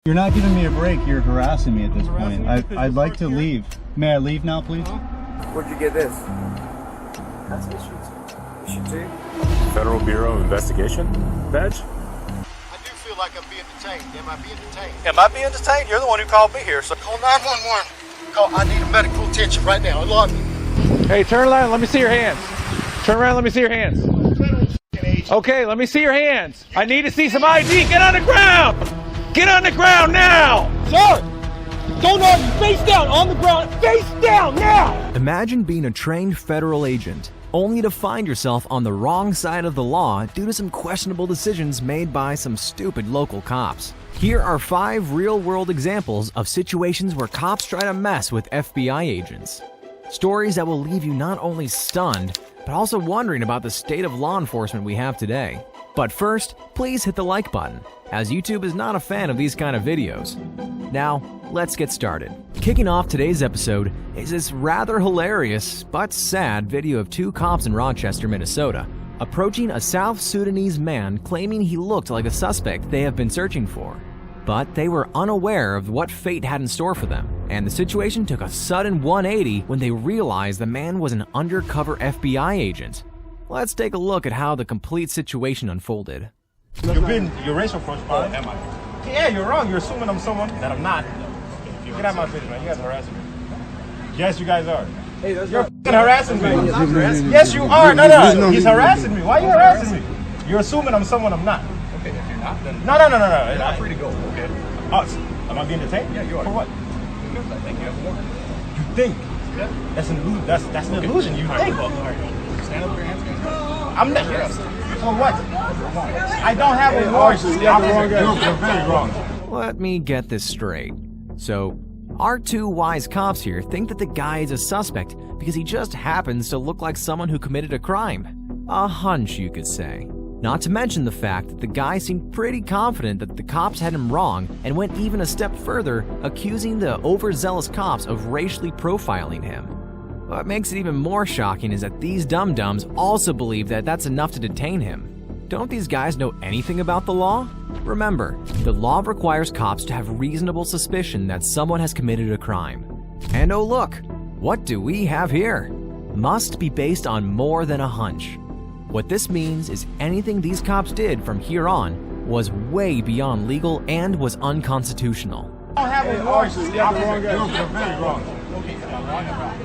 You're not giving me a break. You're harassing me at this point. I'd like to leave. May I leave now, please? Where'd you get this? That's issue 2. Federal Bureau of Investigation badge? I do feel like I'm being detained. Am I being detained? Am I being detained? You're the one who called me here, so... Call 911. I need medical attention right now. Unlock me. Hey, turn around. Let me see your hands. Turn around. Let me see your hands. Okay, let me see your hands. I need to see some ID. Get on the ground. Get on the ground now. Sir, don't argue. Face down on the ground. Face down now. Imagine being a trained federal agent, only to find yourself on the wrong side of the law due to some questionable decisions made by some stupid local cops. Here are 5 real-world examples of situations where cops try to mess with FBI agents. Stories that will leave you not only stunned, but also wondering about the state of law enforcement we have today. But first, please hit the like button, as YouTube is not a fan of these kind of videos. Now, let's get started. Kicking off today's episode is this rather hilarious but sad video of 2 cops in Rochester, Minnesota, approaching a South Sudanese man claiming he looked like a suspect they have been searching for. But they were unaware of what fate had in store for them, and the situation took a sudden 180 when they realized the man was an undercover FBI agent. Let's take a look at how the complete situation unfolded. You're racial profile. Am I? Yeah, you're wrong. You're assuming I'm someone that I'm not. Get out of my face, man. You guys are harassing me. Yes, you guys are. Hey, you're f***ing harassing me. Yes, you are. No. He's harassing me. Why are you harassing me? You're assuming I'm someone I'm not. Okay, if you're not, then... No. You're not free to go, okay? Oh, am I being detained? Yeah, you are. For what? Because I think you have a warrant. You think? Yeah. That's an illusion. That's an illusion. You think? All right. Stand up with your hands, guys. I'm not. For what? I don't have a warrant. You're very wrong. Let me get this straight. So, our 2 wise cops here think that the guy is a suspect because he just happens to look like someone who committed a crime. A hunch, you could say. Not to mention the fact that the guy seemed pretty confident that the cops had him wrong and went even a step further, accusing the overzealous cops of racially profiling him. What makes it even more shocking is that these dum-dums also believe that that's enough to detain him. Don't these guys know anything about the law? Remember, the law requires cops to have reasonable suspicion that someone has committed a crime. And oh look, what do we have here? Must be based on more than a hunch. What this means is anything these cops did from here on was way beyond legal and was unconstitutional. I don't have a warrant. You're very wrong.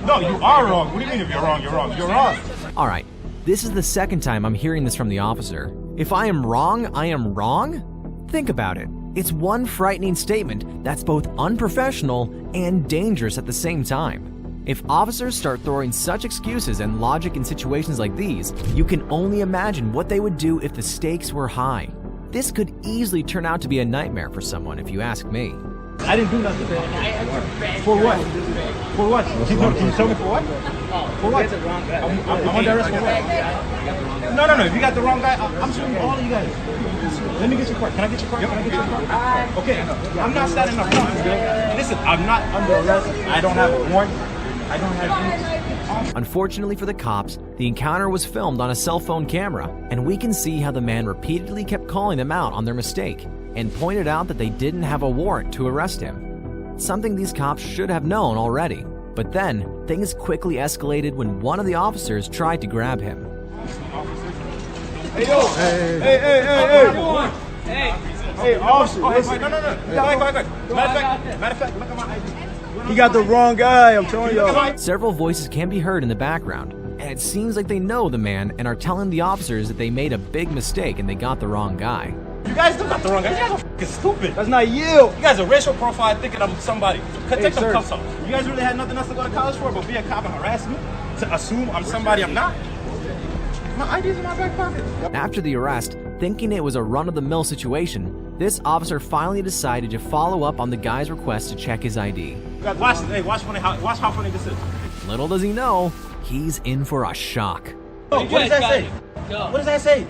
No, you are wrong. What do you mean if you're wrong? You're wrong. You're wrong. Alright, this is the second time I'm hearing this from the officer. If I am wrong, I am wrong? Think about it. It's one frightening statement that's both unprofessional and dangerous at the same time. If officers start throwing such excuses and logic in situations like these, you can only imagine what they would do if the stakes were high. This could easily turn out to be a nightmare for someone, if you ask me. I didn't do nothing. For what? For what? Can you tell me for what? For what? I'm under arrest for what? No. If you got the wrong guy, I'm suing all of you guys. Let me get your card. Can I get your card? Can I get your card? Okay. I'm not standing up front. Listen, I'm not under arrest. I don't have a warrant. I don't have any. Unfortunately for the cops, the encounter was filmed on a cell phone camera, and we can see how the man repeatedly kept calling them out on their mistake and pointed out that they didn't have a warrant to arrest him. Something these cops should have known already. But then, things quickly escalated when one of the officers tried to grab him. Hey, yo! Hey, officer, listen. No. Matter of fact, look at my ID. He got the wrong guy, I'm telling y'all. Several voices can be heard in the background, and it seems like they know the man and are telling the officers that they made a big mistake and they got the wrong guy. You guys do got the wrong guy. You guys are f***ing stupid. That's not you. You guys are racial profile thinking I'm somebody. Take some sir. cuffs off. You guys really had nothing else to go to college for but be a cop and harass me? To assume I'm somebody I'm not? My ID's in my back pocket. After the arrest, thinking it was a run-of-the-mill situation, this officer finally decided to follow up on the guy's request to check his ID. Watch how funny this is. Little does he know, he's in for a shock. Oh, what does that say? What does that say?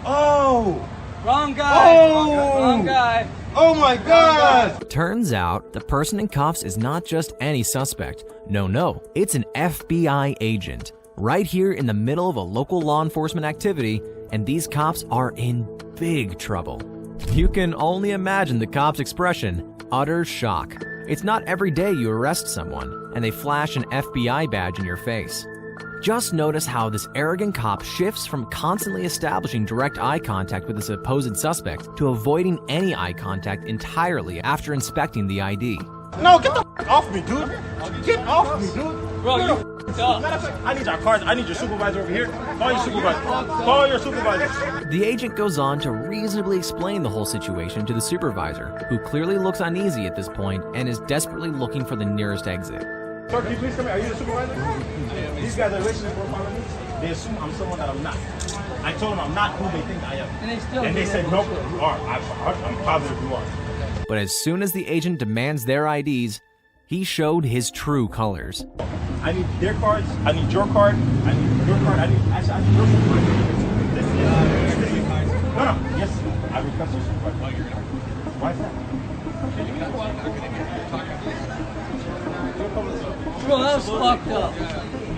Oh! Wrong guy. Oh! Wrong guy. Oh my God! Turns out, the person in cuffs is not just any suspect. No, it's an FBI agent. Right here in the middle of a local law enforcement activity, and these cops are in big trouble. You can only imagine the cop's expression, utter shock. It's not every day you arrest someone and they flash an FBI badge in your face. Just notice how this arrogant cop shifts from constantly establishing direct eye contact with the supposed suspect to avoiding any eye contact entirely after inspecting the ID. No, get the f off me, dude. Get off me, dude. Bro, you Matter of fact, I need our cards. I need your supervisor over here. Call your supervisor. Call your supervisor. The agent goes on to reasonably explain the whole situation to the supervisor, who clearly looks uneasy at this point and is desperately looking for the nearest exit. Sir, can you please come here? Are you the supervisor? These guys are racing for following me. They assume I'm someone that I'm not. I told them I'm not who they think I am. And they said, nope, you are. I'm positive you are. But as soon as the agent demands their IDs, he showed his true colors. I need their cards. I need your card. I need your card. I need your supervisor. No. Yes, I request your supervisor. Why is that? Bro, that was fucked up. You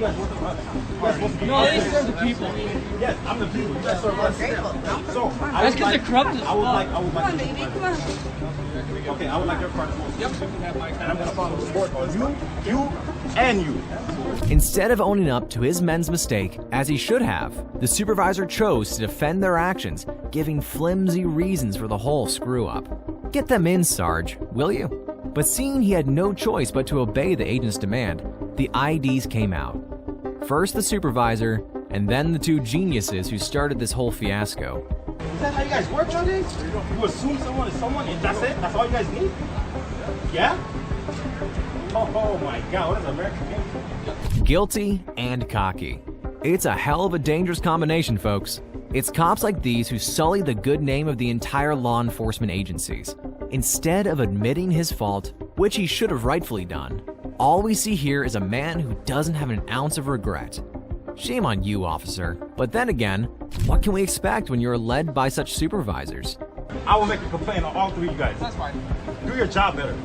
guys work for us. No, they serve the people. Yes, I'm the people. You guys serve us. So That's because they're corrupt as fuck. I would like your supervisor. Okay, I would like your card. Yep. And I'm gonna follow the report on you, and you. Instead of owning up to his men's mistake, as he should have, the supervisor chose to defend their actions, giving flimsy reasons for the whole screw-up. Get them in, Sarge, will you? But seeing he had no choice but to obey the agent's demand, the IDs came out. First the supervisor, and then the two geniuses who started this whole fiasco. Is that how you guys work nowadays? You assume someone is someone and that's it? That's all you guys need? Yeah? Oh my God, what is American game? Guilty and cocky. It's a hell of a dangerous combination, folks. It's cops like these who sully the good name of the entire law enforcement agencies. Instead of admitting his fault, which he should have rightfully done, all we see here is a man who doesn't have an ounce of regret. Shame on you, officer. But then again, what can we expect when you're led by such supervisors? I will make a complaint on all three of you guys. That's fine. Do your job better.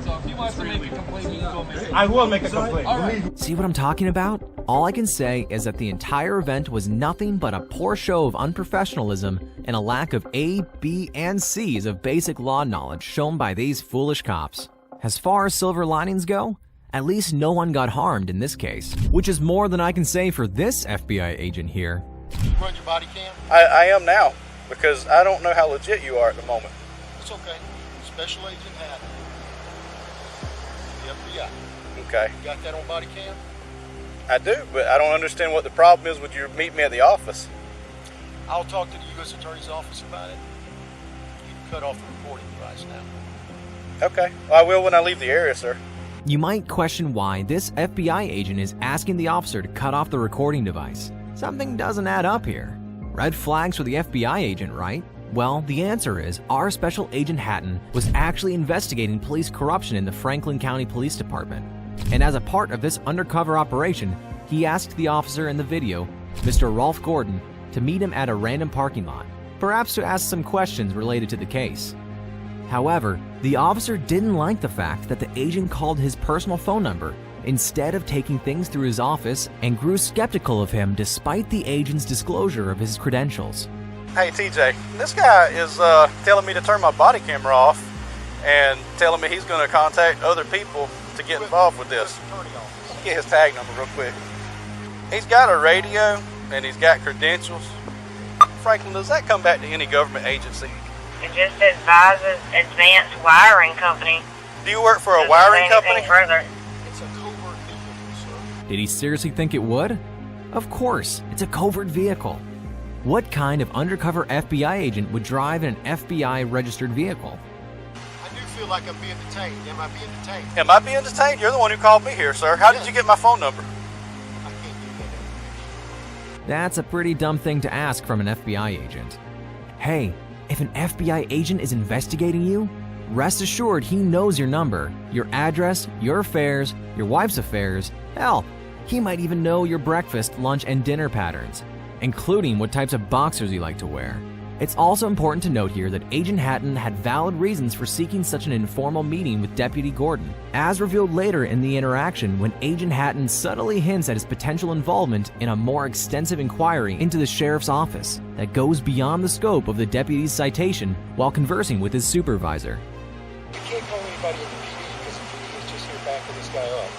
So if you want us to make a complaint, you can go make it. I will make a complaint. All right. Believe me. See what I'm talking about? All I can say is that the entire event was nothing but a poor show of unprofessionalism and a lack of A, B, and C's of basic law knowledge shown by these foolish cops. As far as silver linings go, at least no one got harmed in this case, which is more than I can say for this FBI agent here. You run your body cam? I am now, because I don't know how legit you are at the moment. It's okay. Special Agent Haddon. The FBI. Okay. You got that on body cam? I do, but I don't understand what the problem is with you meet me at the office. I'll talk to the U.S. Attorney's Office about it. You can cut off the recording device now. Okay. Well, I will when I leave the area, sir. You might question why this FBI agent is asking the officer to cut off the recording device. Something doesn't add up here. Red flags for the FBI agent, right? Well, the answer is our Special Agent Haddon was actually investigating police corruption in the Franklin County Police Department. And as a part of this undercover operation, he asked the officer in the video, Mr. Rolf Gordon, to meet him at a random parking lot, perhaps to ask some questions related to the case. However, the officer didn't like the fact that the agent called his personal phone number instead of taking things through his office and grew skeptical of him despite the agent's disclosure of his credentials. Hey, TJ, this guy is telling me to turn my body camera off and telling me he's going to contact other people to get involved with this. Let me get his tag number real quick. He's got a radio and he's got credentials. Franklin, does that come back to any government agency? It just says Visa's Advanced Wiring Company. Do you work for a wiring company? Further. It's a covert vehicle, sir. Did he seriously think it would? Of course, it's a covert vehicle. What kind of undercover FBI agent would drive in an FBI-registered vehicle? I do feel like I'm being detained. Am I being detained? Am I being detained? You're the one who called me here, sir. How did you get my phone number? I can't do that. That's a pretty dumb thing to ask from an FBI agent. Hey, if an FBI agent is investigating you, rest assured he knows your number, your address, your affairs, your wife's affairs. Hell, he might even know your breakfast, lunch, and dinner patterns, including what types of boxers you like to wear. It's also important to note here that Agent Hatton had valid reasons for seeking such an informal meeting with Deputy Gordon, as revealed later in the interaction when Agent Hatton subtly hints at his potential involvement in a more extensive inquiry into the sheriff's office that goes beyond the scope of the deputy's citation while conversing with his supervisor. You can't call anybody in the PD because the PD is just here backing this guy up.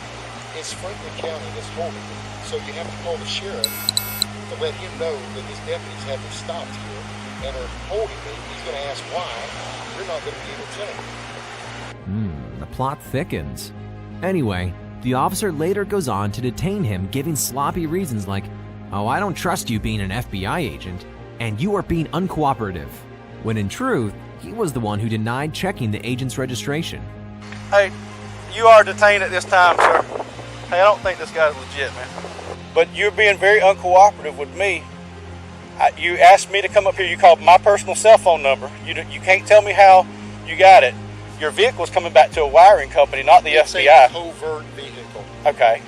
It's Franklin County that's holding him. So you have to call the sheriff to let him know that his deputies have been stopped here and are holding me. He's going to ask why. You're not going to be able to tell him. The plot thickens. Anyway, the officer later goes on to detain him, giving sloppy reasons like, "Oh, I don't trust you being an FBI agent, and you are being uncooperative," when in truth, he was the one who denied checking the agent's registration. Hey, you are detained at this time, sir. Hey, I don't think this guy's legit, man. But you're being very uncooperative with me. You asked me to come up here. You called my personal cell phone number. You can't tell me how you got it. Your vehicle's coming back to a wiring company, not the FBI. It's a covert vehicle. Okay.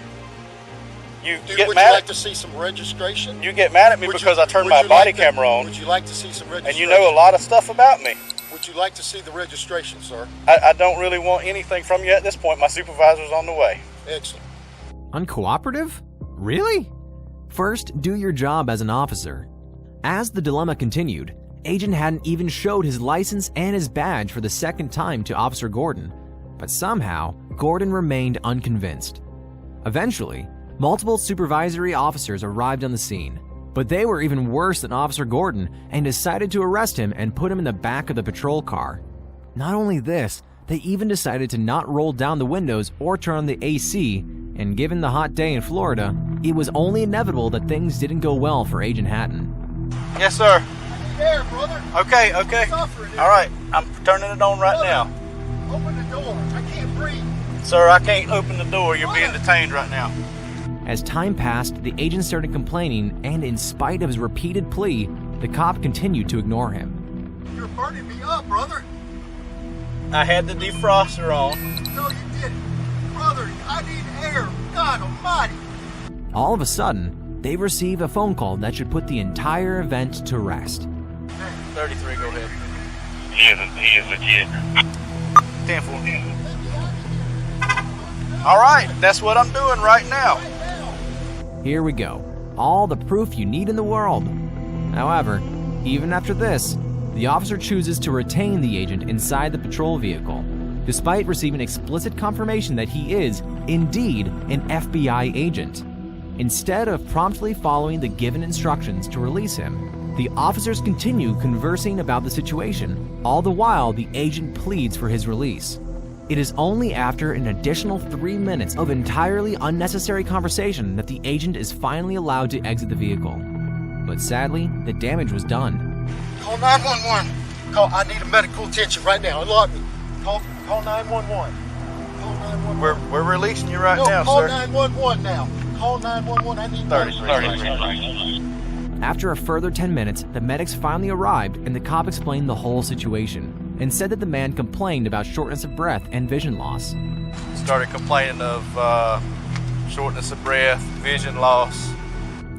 You Dude, get would mad you like at to see some registration? you get mad at me because I turned my body camera on, Would you like to see some registration? and you know a lot of stuff about me. Would you like to see the registration, sir? I don't really want anything from you at this point. My supervisor's on the way. Excellent. Uncooperative? Really? First, do your job as an officer. As the dilemma continued, Agent Hatton even showed his license and his badge for the second time to Officer Gordon, but somehow, Gordon remained unconvinced. Eventually, multiple supervisory officers arrived on the scene, but they were even worse than Officer Gordon and decided to arrest him and put him in the back of the patrol car. Not only this, they even decided to not roll down the windows or turn on the AC, and given the hot day in Florida, it was only inevitable that things didn't go well for Agent Hatton. Yes, sir. There, brother. Okay. All right, I'm turning it on right now. Open the door. I can't breathe. Sir, I can't open the door. You're being detained right now. As time passed, the agent started complaining, and in spite of his repeated plea, the cop continued to ignore him. You're burning me up, brother. I had the defroster on. No, you didn't. Brother, I need air. God almighty. All of a sudden, they receive a phone call that should put the entire event to rest. 33, go ahead. He is legit. 10-4. All right, that's what I'm doing right now. Here we go. All the proof you need in the world. However, even after this, the officer chooses to retain the agent inside the patrol vehicle, despite receiving explicit confirmation that he is, indeed, an FBI agent. Instead of promptly following the given instructions to release him, the officers continue conversing about the situation, all the while the agent pleads for his release. It is only after an additional 3 minutes of entirely unnecessary conversation that the agent is finally allowed to exit the vehicle. But sadly, the damage was done. Call 911. I need a medical attention right now. Unlock me. Call 911. Call 911. We're releasing you right No, now, call sir. 911 now. Call 911. I need 33. After a further 10 minutes, the medics finally arrived and the cop explained the whole situation and said that the man complained about shortness of breath and vision loss. Started complaining of shortness of breath, vision loss.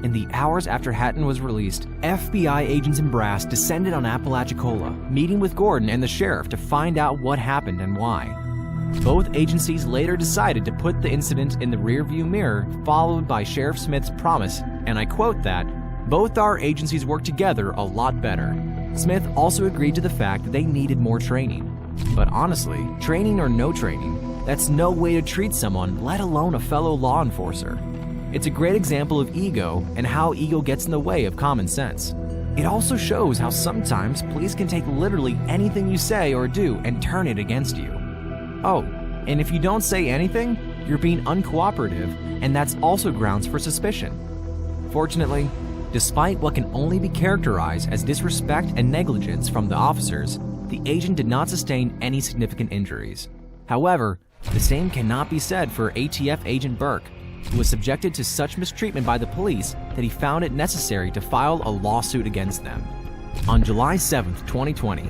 In the hours after Hatton was released, FBI agents in brass descended on Apalachicola, meeting with Gordon and the sheriff to find out what happened and why. Both agencies later decided to put the incident in the rearview mirror, followed by Sheriff Smith's promise, and I quote that, "Both our agencies work together a lot better." Smith also agreed to the fact that they needed more training. But honestly, training or no training, that's no way to treat someone, let alone a fellow law enforcer. It's a great example of ego and how ego gets in the way of common sense. It also shows how sometimes police can take literally anything you say or do and turn it against you. Oh, and if you don't say anything, you're being uncooperative, and that's also grounds for suspicion. Fortunately, despite what can only be characterized as disrespect and negligence from the officers, the agent did not sustain any significant injuries. However, the same cannot be said for ATF agent Burke, who was subjected to such mistreatment by the police that he found it necessary to file a lawsuit against them. On July 7, 2020,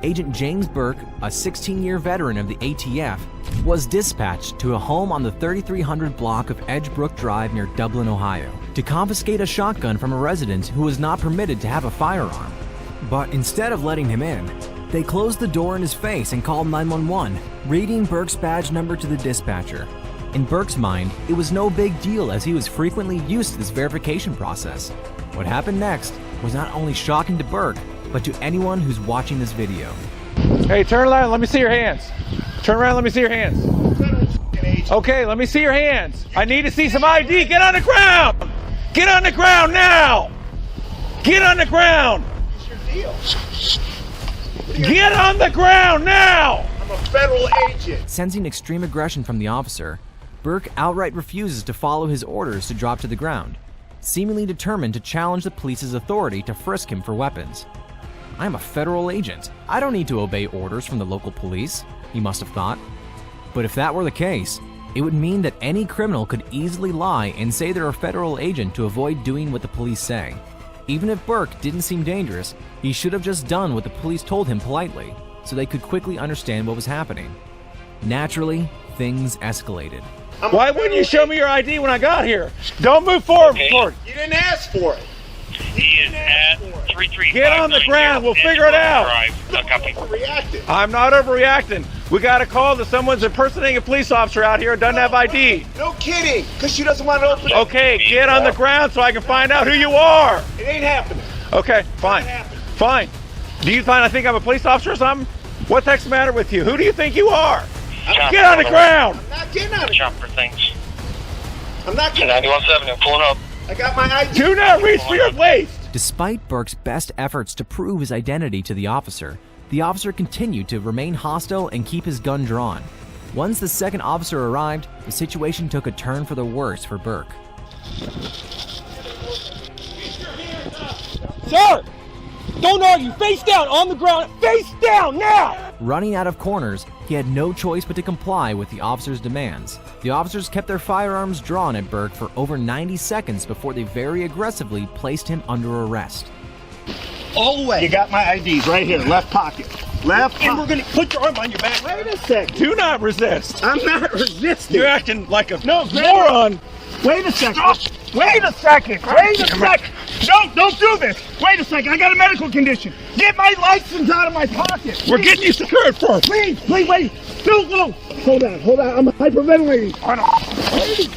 Agent James Burke, a 16-year veteran of the ATF, was dispatched to a home on the 3300 block of Edgebrook Drive near Dublin, Ohio, to confiscate a shotgun from a resident who was not permitted to have a firearm. But instead of letting him in, they closed the door in his face and called 911, reading Burke's badge number to the dispatcher. In Burke's mind, it was no big deal as he was frequently used to this verification process. What happened next was not only shocking to Burke, but to anyone who's watching this video. Hey, turn around. Let me see your hands. Turn around. Let me see your hands. Okay, let me see your hands. I need to see some ID. Get on the ground. Get on the ground now. Get on the ground. Get on the ground now. I'm a federal agent. Sensing extreme aggression from the officer, Burke outright refuses to follow his orders to drop to the ground, seemingly determined to challenge the police's authority to frisk him for weapons. I'm a federal agent. I don't need to obey orders from the local police, he must have thought. But if that were the case, it would mean that any criminal could easily lie and say they're a federal agent to avoid doing what the police say. Even if Burke didn't seem dangerous, he should have just done what the police told him politely, so they could quickly understand what was happening. Naturally, things escalated. Why wouldn't you show me your ID when I got here? Don't move forward. You didn't ask for it. He is at 335. Get on the ground. We'll figure it out. Reacted. I'm not overreacting. We got a call that someone's impersonating a police officer out here and doesn't have ID. No kidding, because she doesn't want to open it. Okay, get on the ground so I can find out who you are. It ain't happening. Okay, fine. Fine. Do you find I think I'm a police officer or something? What the heck's the matter with you? Who do you think you are? Get on the ground. I'm not getting on it. Jump for things. I'm not getting 91.7, I'm pulling up. I got my ID. Do not reach for your waist. Despite Burke's best efforts to prove his identity to the officer continued to remain hostile and keep his gun drawn. Once the second officer arrived, the situation took a turn for the worse for Burke. Sir! Don't argue! Face down! On the ground! Face down! Now! Running out of corners, he had no choice but to comply with the officer's demands. The officers kept their firearms drawn at Burke for over 90 seconds before they very aggressively placed him under arrest. All the way. You got my IDs right here, left pocket. Left pocket. And we're gonna put your arm on your back. Wait a second. Do not resist. I'm not resisting. You're acting like a No, moron. Wait a second. Wait a second. Wait a second. No, don't do this. Wait a second. I got a medical condition. Get my license out of my pocket. We're getting you secured first. Please, wait. No. Hold on. I'm hyperventilating. Please,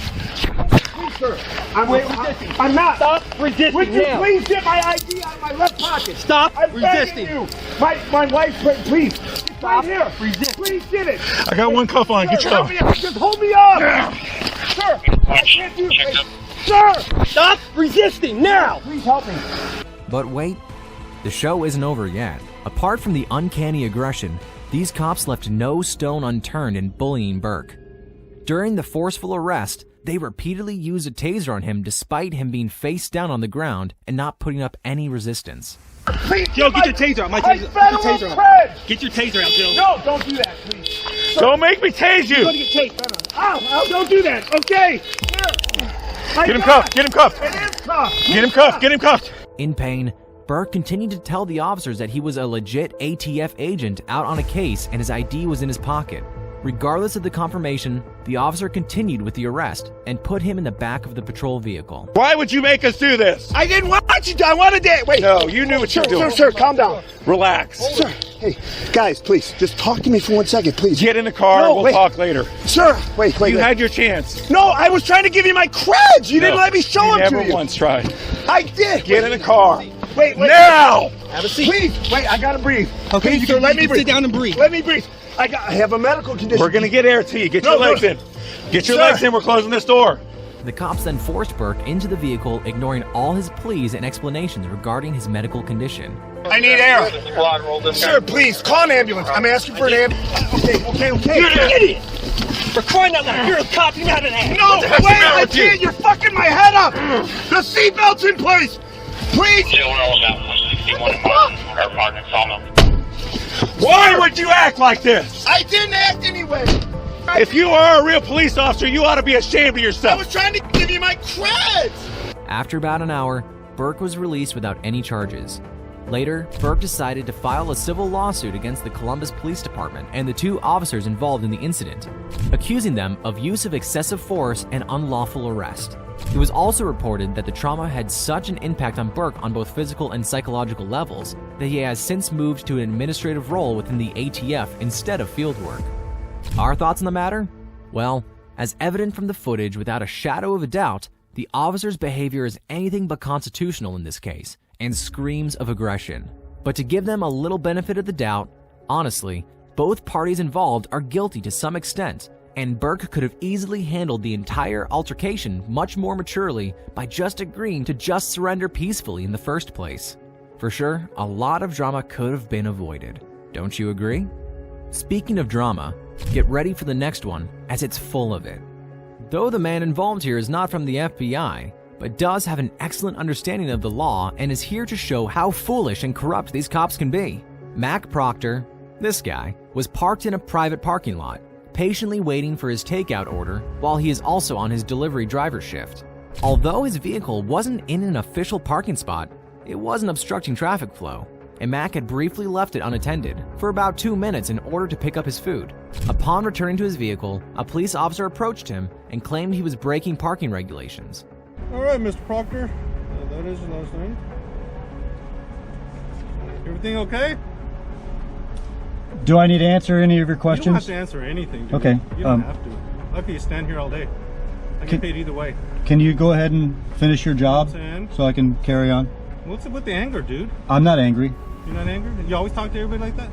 sir. I'm not. Stop resisting Would you now. please get my ID out of my left pocket? Stop I'm resisting. begging you. My wife, please. It's right here. Resist. Please get it. I got one cuff on. Get Sir, your help me out. Just hold me up. Sir, I can't do Check this. up. Sir, Stop resisting now! please help me. But wait, the show isn't over yet. Apart from the uncanny aggression, these cops left no stone unturned in bullying Burke. During the forceful arrest, they repeatedly used a taser on him despite him being face down on the ground and not putting up any resistance. Please, Joe, get your taser out. My taser. Get federal your taser out. friend. Get your taser out, Joe. No, don't do that, please. Don't make me tase You're gonna you. get tased. Ow, don't do that. Okay. Here. Get him cuffed. Get him cuffed. It is cuffed. Get him cuffed. Get him cuffed. In pain, Burke continued to tell the officers that he was a legit ATF agent out on a case and his ID was in his pocket. Regardless of the confirmation, the officer continued with the arrest and put him in the back of the patrol vehicle. Why would you make us do this? I didn't want you to. I wanted to. Wait. No, you knew what you were doing. Sir, calm down. Relax. Sir, hey, guys, please, just talk to me for 1 second, please. Get in the car. No, We'll wait. talk later. Sir, wait. You had your chance. No, I was trying to give you my creds. You didn't No, let me show you them never to you. once tried. I did. Get in the car. Wait. Now! Have a seat. Please, wait. I gotta breathe. Okay, please, you sir, can- let you me can breathe. sit down and breathe. Let me breathe. I have a medical condition. We're going to get air to you. Get your No, legs no. in. Get your Sir. legs in. We're closing this door. The cops then forced Burke into the vehicle, ignoring all his pleas and explanations regarding his medical condition. I need air. Squad, roll this Sir, please, call an ambulance. I'm asking for an ambulance. Okay. You're an idiot! For crying out loud, you're a cop, you're not an ass. No, heck's the wait, matter I with you? can't. You're fucking my head up. The seatbelt's in place. Please. Still rolling out 161 in our partner, Sawmill. Why would you act like this? I didn't act anyway. If you are a real police officer, you ought to be ashamed of I yourself. was trying to give you my creds. After about an hour, Burke was released without any charges. Later, Burke decided to file a civil lawsuit against the Columbus Police Department and the 2 officers involved in the incident, accusing them of use of excessive force and unlawful arrest. It was also reported that the trauma had such an impact on Burke on both physical and psychological levels that he has since moved to an administrative role within the ATF instead of field work. Our thoughts on the matter? Well, as evident from the footage without a shadow of a doubt, the officer's behavior is anything but constitutional in this case and screams of aggression. But to give them a little benefit of the doubt, honestly, both parties involved are guilty to some extent, and Burke could have easily handled the entire altercation much more maturely by just agreeing to just surrender peacefully in the first place. For sure, a lot of drama could have been avoided. Don't you agree? Speaking of drama, get ready for the next one, as it's full of it. Though the man involved here is not from the FBI, but does have an excellent understanding of the law and is here to show how foolish and corrupt these cops can be. Mac Proctor, this guy, was parked in a private parking lot, patiently waiting for his takeout order while he is also on his delivery driver shift. Although his vehicle wasn't in an official parking spot, it wasn't obstructing traffic flow, and Mac had briefly left it unattended for about 2 minutes in order to pick up his food. Upon returning to his vehicle, a police officer approached him and claimed he was breaking parking regulations. All right, Mr. Proctor. That is your last name. Everything okay? Do I need to answer any of your questions? You don't have to answer anything, dude. Okay. You don't have to. I can stand here all day. I get paid either way. Can you go ahead and finish your job so I can carry on? What's it with the anger, dude? I'm not angry. You're not angry? You always talk to everybody like that?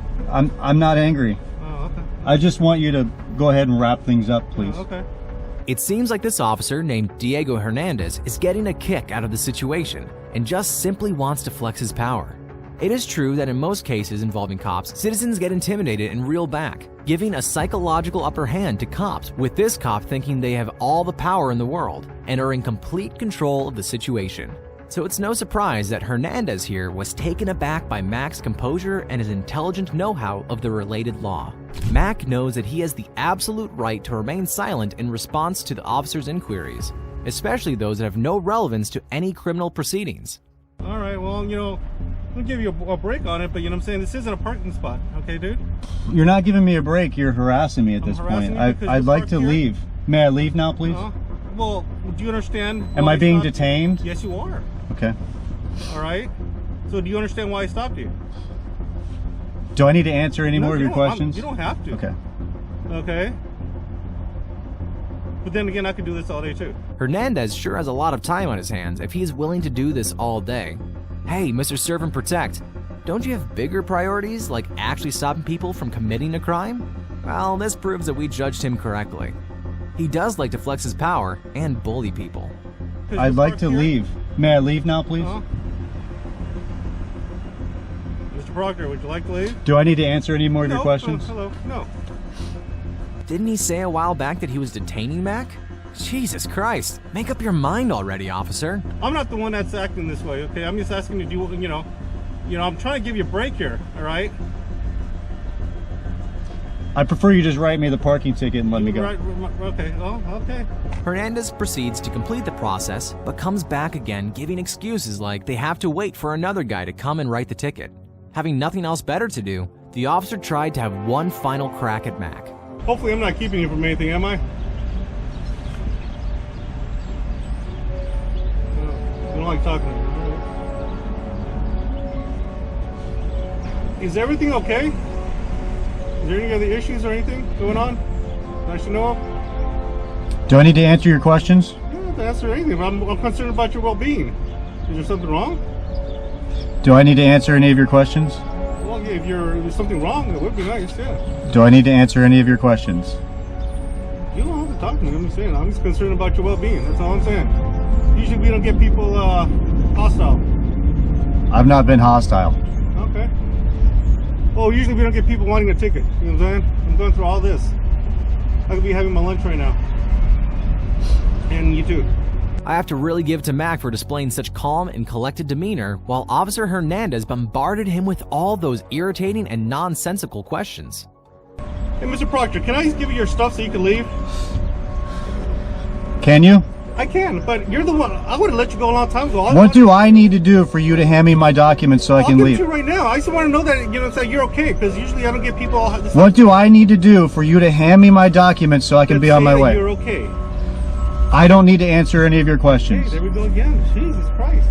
I'm not angry. Oh, okay. I just want you to go ahead and wrap things up, please. Oh, okay. It seems like this officer named Diego Hernandez is getting a kick out of the situation and just simply wants to flex his power. It is true that in most cases involving cops, citizens get intimidated and reel back, giving a psychological upper hand to cops, with this cop thinking they have all the power in the world and are in complete control of the situation. So it's no surprise that Hernandez here was taken aback by Mac's composure and his intelligent know-how of the related law. Mac knows that he has the absolute right to remain silent in response to the officer's inquiries, especially those that have no relevance to any criminal proceedings. All right, well, I'll give you a break on it, but you know what I'm saying? This isn't a parking spot, okay, dude? You're not giving me a break. You're harassing me at this point. I'd like to leave. May I leave now, please? Well, do you understand? Am I being detained? Yes, you are. Okay. All right. So do you understand why I stopped you? Do I need to answer any more of your questions? You don't have to. Okay. Okay. But then again, I could do this all day too. Hernandez sure has a lot of time on his hands if he is willing to do this all day. Hey, Mr. Serve and Protect, don't you have bigger priorities like actually stopping people from committing a crime? Well, this proves that we judged him correctly. He does like to flex his power and bully people. I'd like to leave. May I leave now, please? Mr. Proctor, would you like to leave? Do I need to answer any more of your questions? Hello. No. Didn't he say a while back that he was detaining Mac? Jesus Christ, make up your mind already, officer. I'm not the one that's acting this way, okay? I'm just asking you to do, I'm trying to give you a break here, all right? I prefer you just write me the parking ticket and let me go. Right, okay, okay. Hernandez proceeds to complete the process, but comes back again giving excuses like they have to wait for another guy to come and write the ticket. Having nothing else better to do, the officer tried to have one final crack at Mac. Hopefully I'm not keeping you from anything, am I? I don't like talking to you. Is everything okay? Is there any other issues or anything going on that I should know of? Do I need to answer your questions? You don't have to answer anything, but I'm concerned about your well-being. Is there something wrong? Do I need to answer any of your questions? Well, if there's something wrong, it would be nice, yeah. Do I need to answer any of your questions? You don't have to talk to me, I'm saying. I'm just concerned about your well-being, that's all I'm saying. Usually we don't get people hostile. I've not been hostile. Okay. Oh, usually we don't get people wanting a ticket. You know what I'm saying? I'm going through all this. I could be having my lunch right now. And you too. I have to really give to Mac for displaying such calm and collected demeanor while Officer Hernandez bombarded him with all those irritating and nonsensical questions. Hey, Mr. Proctor, can I give you your stuff so you can leave? Can you? I can, but you're the one. I would have let you go a long time ago. What do I need to do for you to hand me my documents so I can I'll leave? give it to you right now. I just want to know that, you know, so you're okay, because usually I don't get people all this. What do I need to do for you to hand me my documents so I can be on my way? You're okay. I don't need to answer any of your questions. Hey, there we go again. Jesus Christ.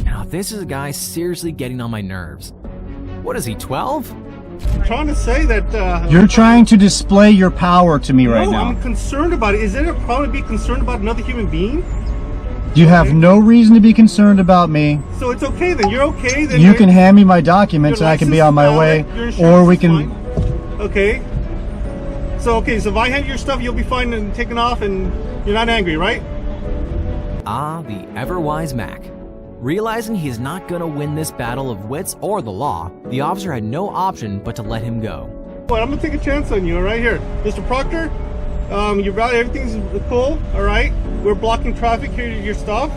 Now, this is a guy seriously getting on my nerves. What is he, 12? I'm trying to say that... You're trying to display your power to me right no, now. I'm concerned about it. Is it a problem to be concerned about another human being? You have no reason to be concerned about me. So it's okay then. You're okay then. You can hand me my documents and I can be on my way. Or we can... Okay. So if I hand you your stuff, you'll be fine and taken off and you're not angry, right? Ah, the ever-wise Mac. Realizing he is not going to win this battle of wits or the law, the officer had no option but to let him go. But I'm going to take a chance on you, right here. Mr. Proctor, everything's cool, all right? We're blocking traffic here to your stop.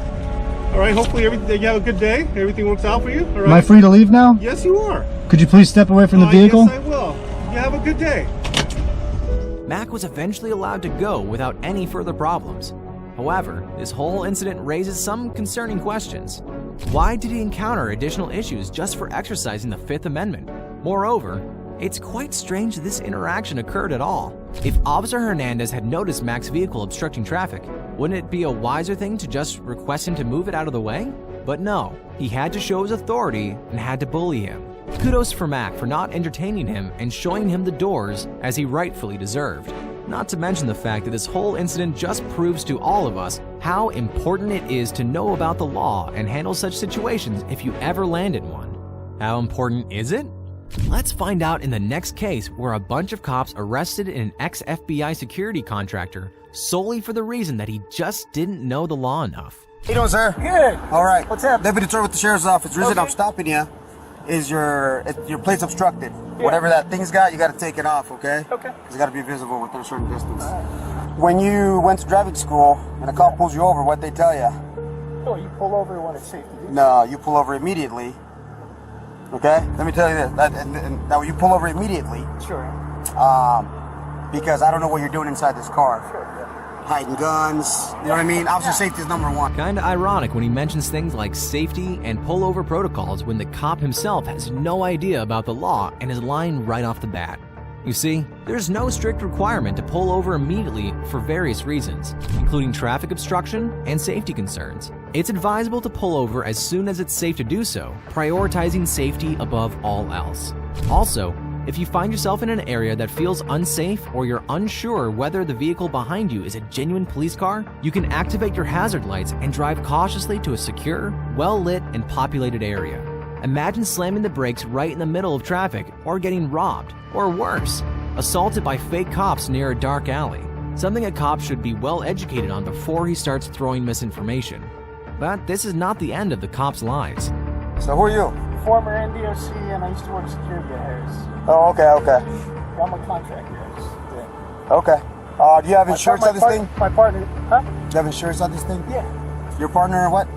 All right, hopefully you have a good day. Everything works out for you, all right? Am I free to leave now? Yes, you are. Could you please step away from the vehicle? Yes, I will. You have a good day. Mac was eventually allowed to go without any further problems. However, this whole incident raises some concerning questions. Why did he encounter additional issues just for exercising the Fifth Amendment? Moreover, it's quite strange that this interaction occurred at all. If Officer Hernandez had noticed Mac's vehicle obstructing traffic, wouldn't it be a wiser thing to just request him to move it out of the way? But no, he had to show his authority and had to bully him. Kudos for Mac for not entertaining him and showing him the doors as he rightfully deserved. Not to mention the fact that this whole incident just proves to all of us how important it is to know about the law and handle such situations if you ever land in one. How important is it? Let's find out in the next case where a bunch of cops arrested an ex-FBI security contractor solely for the reason that he just didn't know the law enough. How you doing, sir? Good. All right. What's up? Deputy Turner with the Sheriff's Office. The reason Okay. I'm stopping you is your plate's obstructed. Yeah. Whatever that thing's got, you got to take it off, okay? Okay. It's got to be visible within a certain distance. When you went to driving school and a cop pulls you over, what'd they tell you? Oh, you pull over when it's safe to do. No, you pull over immediately. Okay? Let me tell you this. Now, you pull over immediately. Sure. Because I don't know what you're doing inside this car. Sure. Hiding guns. You know what I mean? Officer safety is number one. Kinda ironic when he mentions things like safety and pullover protocols when the cop himself has no idea about the law and is lying right off the bat. You see, there's no strict requirement to pull over immediately for various reasons, including traffic obstruction and safety concerns. It's advisable to pull over as soon as it's safe to do so, prioritizing safety above all else. Also, if you find yourself in an area that feels unsafe or you're unsure whether the vehicle behind you is a genuine police car, you can activate your hazard lights and drive cautiously to a secure, well-lit, and populated area. Imagine slamming the brakes right in the middle of traffic or getting robbed, or worse, assaulted by fake cops near a dark alley, something a cop should be well educated on before he starts throwing misinformation. But this is not the end of the cop's lies. So who are you? Former NDOC, and I used to work security at Harris. Oh, okay. I'm a contractor. Yeah. Okay. Do you have insurance on this thing? My partner, huh? Do you have insurance on this thing? Yeah. Your partner or what?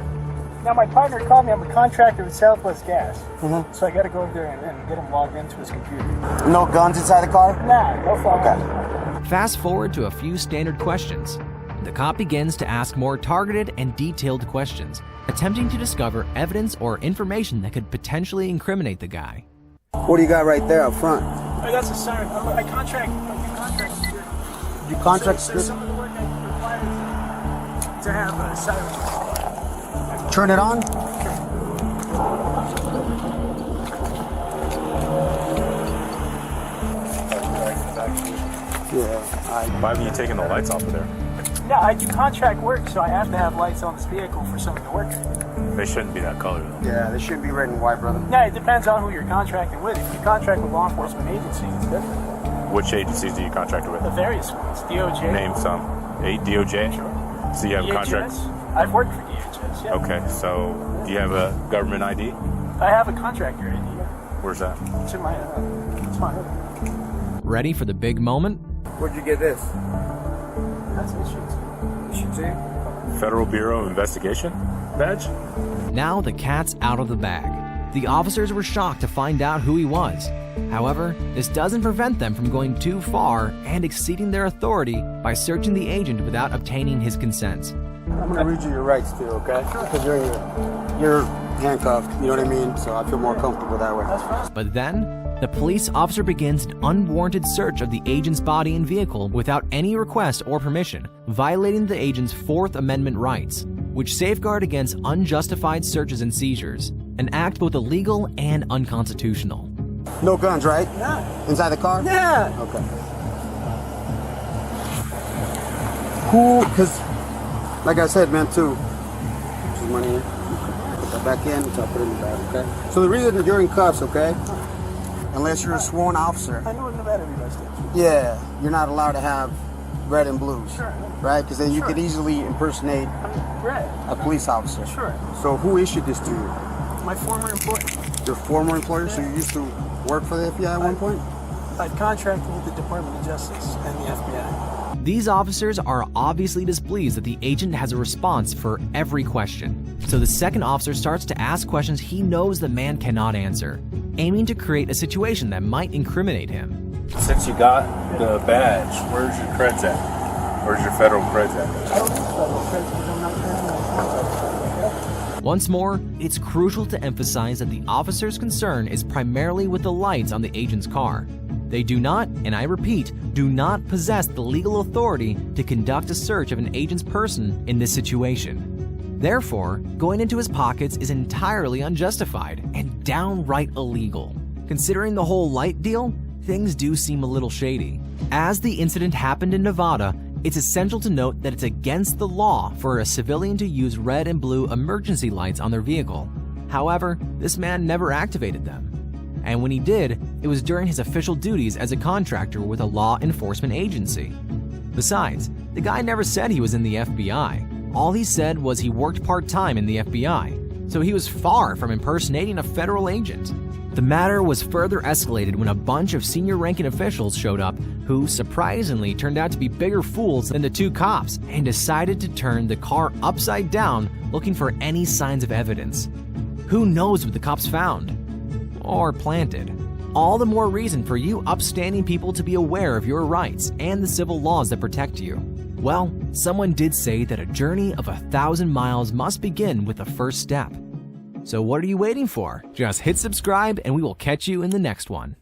Now my partner called me. I'm a contractor with Southwest Gas. Mm-hmm. So I got to go over there and get him logged into his computer. No guns inside the car? Nah, no phone. Okay. Fast forward to a few standard questions. The cop begins to ask more targeted and detailed questions, attempting to discover evidence or information that could potentially incriminate the guy. What do you got right there up front? Oh, that's a siren. I contract security. You contract So some of the work I require to have a siren. Turn it on? Yeah. Why haven't you taken the lights off of there? Yeah, I do contract work, so I have to have lights on this vehicle for some of the work. They shouldn't be that color, though. Yeah, they shouldn't be red and white, brother. Yeah, it depends on who you're contracting with. If you contract with law enforcement agencies, it's different. Which agencies do you contract with? The various ones. DOJ. Name some. DOJ? Sure. So you have a contract? I've worked for DHS, yeah. Okay, so do you have a government ID? I have a contractor ID. Where's that? It's in my hood. Ready for the big moment? Where'd you get this? That's what it Should say? Federal Bureau of Investigation badge? Now the cat's out of the bag. The officers were shocked to find out who he was. However, this doesn't prevent them from going too far and exceeding their authority by searching the agent without obtaining his consent. I'm gonna read you your rights too, okay? Because you're handcuffed, you know what I mean? So I feel more comfortable that way. But then, the police officer begins an unwarranted search of the agent's body and vehicle without any request or permission, violating the agent's Fourth Amendment rights, which safeguard against unjustified searches and seizures, an act both illegal and unconstitutional. No guns, right? Yeah. Inside the car? Yeah. Okay. Cool, because, like I said, man, too, there's money here. Put that back in, so I'll put it in the bag, okay? So the reason that you're in cuffs, okay? Unless you're a sworn officer. I know in Nevada everybody does. Yeah, you're not allowed to have red and blues. Sure. Right? Because then you Sure. could easily impersonate Red. a police officer. Sure. So who issued this to you? My former employer. Your former employer? So you used to work for the FBI at one point? I contracted with the Department of Justice and the FBI. These officers are obviously displeased that the agent has a response for every question. So the second officer starts to ask questions he knows the man cannot answer, aiming to create a situation that might incriminate him. Since you got the badge, where's your creds at? Where's your federal creds at? I don't need federal credits because I'm not paying my contract. Once more, it's crucial to emphasize that the officer's concern is primarily with the lights on the agent's car. They do not, and I repeat, do not possess the legal authority to conduct a search of an agent's person in this situation. Therefore, going into his pockets is entirely unjustified and downright illegal. Considering the whole light deal, things do seem a little shady. As the incident happened in Nevada, it's essential to note that it's against the law for a civilian to use red and blue emergency lights on their vehicle. However, this man never activated them. And when he did, it was during his official duties as a contractor with a law enforcement agency. Besides, the guy never said he was in the FBI. All he said was he worked part-time in the FBI, so he was far from impersonating a federal agent. The matter was further escalated when a bunch of senior-ranking officials showed up who surprisingly turned out to be bigger fools than the two cops and decided to turn the car upside down looking for any signs of evidence. Who knows what the cops found? Or planted. All the more reason for you upstanding people to be aware of your rights and the civil laws that protect you. Well, someone did say that a journey of 1,000 miles must begin with the first step. So what are you waiting for? Just hit subscribe and we will catch you in the next one.